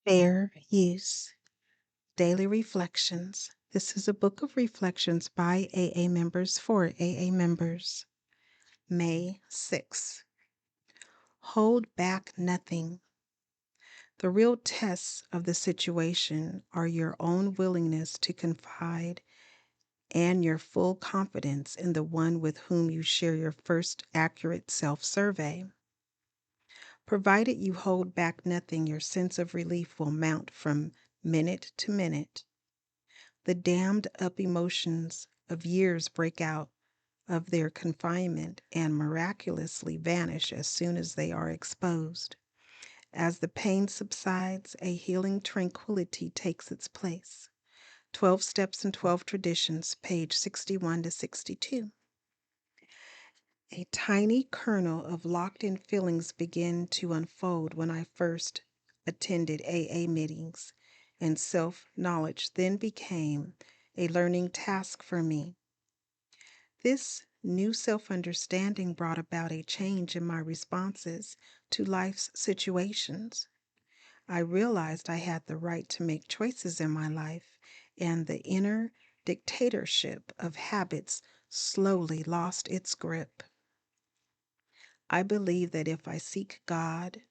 Fair Use Daily Reflections. This is a book of reflections by AA members for AA members. May 6. Hold back nothing. The real tests of the situation are your own willingness to confide and your full confidence in the one with whom you share your first accurate self-survey. Provided you hold back nothing, your sense of relief will mount from minute to minute. The dammed up emotions of years break out of their confinement and miraculously vanish as soon as they are exposed. As the pain subsides, a healing tranquility takes its place. 12 Steps and 12 Traditions, page 61 to 62. A tiny kernel of locked-in feelings began to unfold when I first attended AA meetings, and self-knowledge then became a learning task for me. This new self-understanding brought about a change in my responses to life's situations. I realized I had the right to make choices in my life, and the inner dictatorship of habits slowly lost its grip. I believe that if I seek God,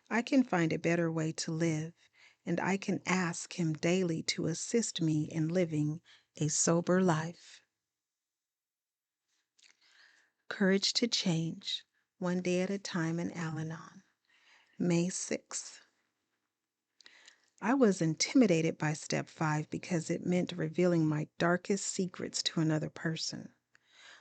I can find a better way to live, and I can ask Him daily to assist me in living a sober life. Courage to Change, One Day at a Time in Al-Anon, May 6th. I was intimidated by Step 5 because it meant revealing my darkest secrets to another person.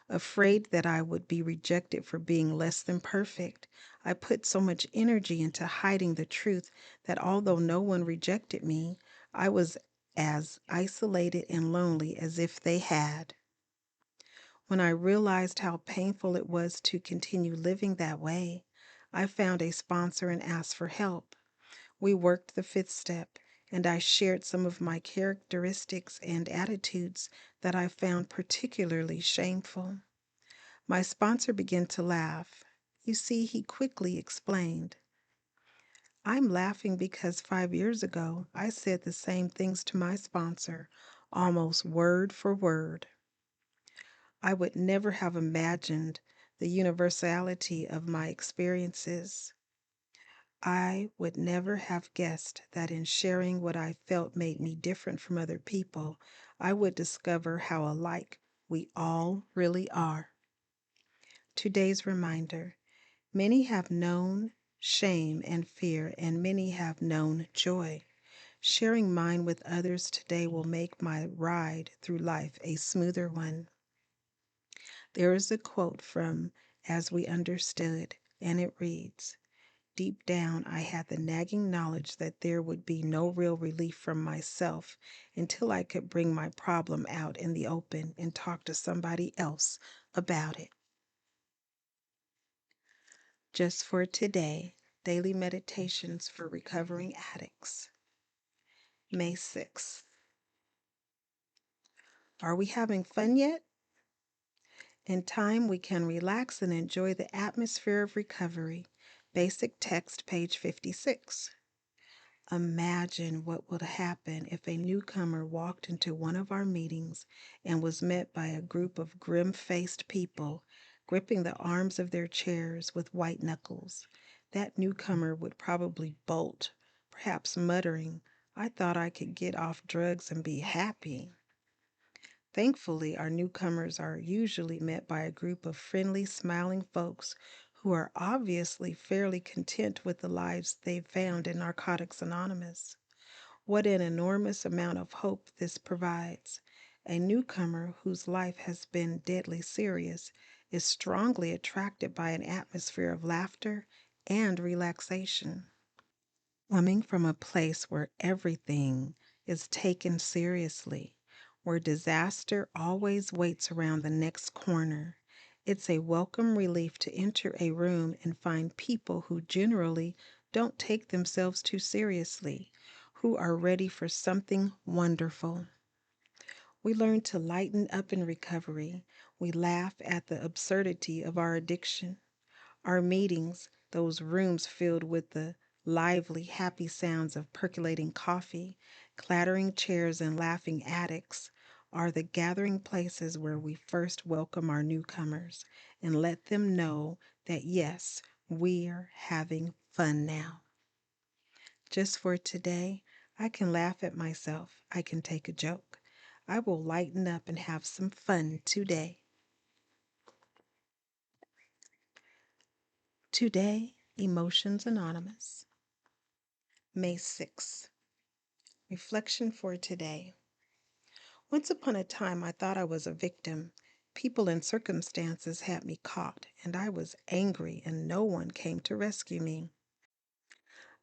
Afraid that I would be rejected for being less than perfect, I put so much energy into hiding the truth that although no one rejected me, I was as isolated and lonely as if they had. When I realized how painful it was to continue living that way, I found a sponsor and asked for help. We worked the 5th step, and I shared some of my characteristics and attitudes that I found particularly shameful. My sponsor began to laugh. You see, he quickly explained, I'm laughing because 5 years ago I said the same things to my sponsor, almost word for word. I would never have imagined the universality of my experiences. I would never have guessed that in sharing what I felt made me different from other people, I would discover how alike we all really are. Today's reminder. Many have known shame and fear, and many have known joy. Sharing mine with others today will make my ride through life a smoother one. There is a quote from As We Understood, and it reads, Deep down, I had the nagging knowledge that there would be no real relief from myself until I could bring my problem out in the open and talk to somebody else about it. Just for today, Daily Meditations for Recovering Addicts, May 6th. Are we having fun yet? In time, we can relax and enjoy the atmosphere of recovery. Basic text, page 56. Imagine what would happen if a newcomer walked into one of our meetings and was met by a group of grim-faced people, gripping the arms of their chairs with white knuckles. That newcomer would probably bolt, perhaps muttering, I thought I could get off drugs and be happy. Thankfully, our newcomers are usually met by a group of friendly, smiling folks who are obviously fairly content with the lives they've found in Narcotics Anonymous. What an enormous amount of hope this provides. A newcomer whose life has been deadly serious is strongly attracted by an atmosphere of laughter and relaxation. Coming from a place where everything is taken seriously, where disaster always waits around the next corner, it's a welcome relief to enter a room and find people who generally don't take themselves too seriously, who are ready for something wonderful. We learn to lighten up in recovery. We laugh at the absurdity of our addiction. Our meetings, those rooms filled with the lively, happy sounds of percolating coffee, clattering chairs, and laughing addicts are the gathering places where we first welcome our newcomers and let them know that yes, we're having fun now. Just for today, I can laugh at myself. I can take a joke. I will lighten up and have some fun today. Today, Emotions Anonymous. May 6th. Reflection for today. Once upon a time, I thought I was a victim. People and circumstances had me caught, and I was angry, and no one came to rescue me.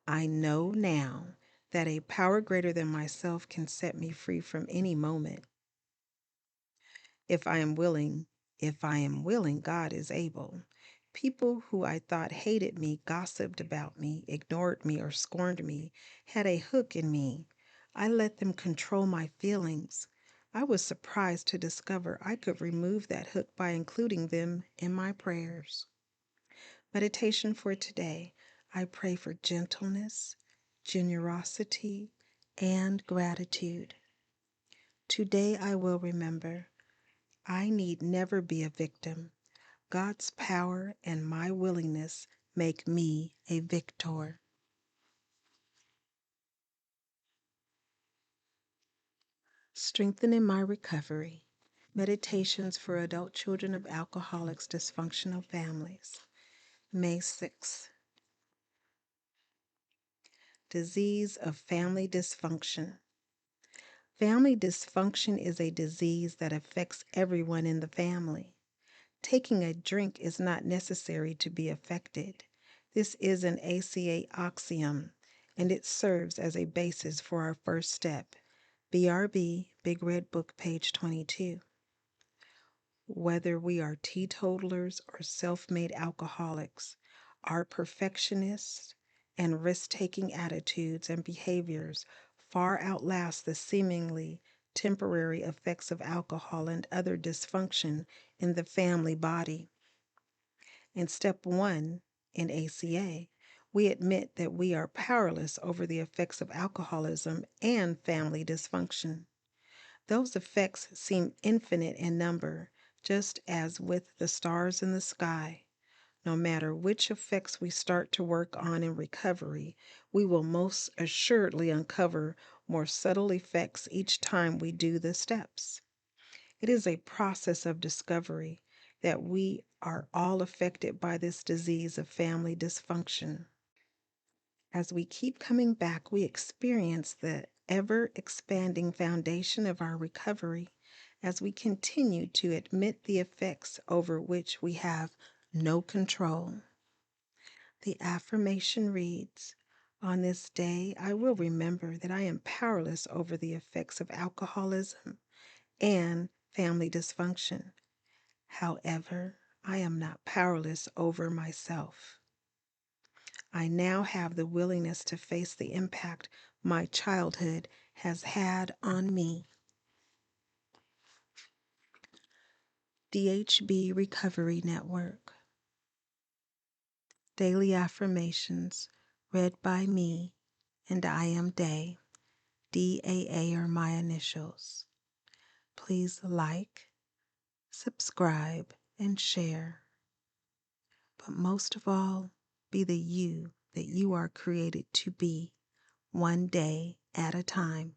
I know now that a power greater than myself can set me free from any moment. If I am willing, God is able. People who I thought hated me, gossiped about me, ignored me, or scorned me had a hook in me. I let them control my feelings. I was surprised to discover I could remove that hook by including them in my prayers. Meditation for today. I pray for gentleness, generosity, and gratitude. Today I will remember I need never be a victim. God's power and my willingness make me a victor. Strengthening my recovery. Meditations for adult children of alcoholics, dysfunctional families. May 6th. Disease of family dysfunction. Family dysfunction is a disease that affects everyone in the family. Taking a drink is not necessary to be affected. This is an ACA axiom, and it serves as a basis for our first step. BRB, Big Red Book, page 22. Whether we are teetotalers or self-made alcoholics, our perfectionists and risk-taking attitudes and behaviors far outlast the seemingly temporary effects of alcohol and other dysfunction in the family body. In step 1 in ACA, we admit that we are powerless over the effects of alcoholism and family dysfunction. Those effects seem infinite in number, just as with the stars in the sky. No matter which effects we start to work on in recovery, we will most assuredly uncover more subtle effects each time we do the steps. It is a process of discovery that we are all affected by this disease of family dysfunction. As we keep coming back, we experience the ever-expanding foundation of our recovery as we continue to admit the effects over which we have no control. The affirmation reads, "On this day, I will remember that I am powerless over the effects of alcoholism and family dysfunction. However, I am not powerless over myself. I now have the willingness to face the impact my childhood has had on me." DHB Recovery Network. Daily Affirmations, read by me, and I am Day. DAA are my initials. Please like, subscribe, and share. But most of all, be the you that you are created to be, one day at a time.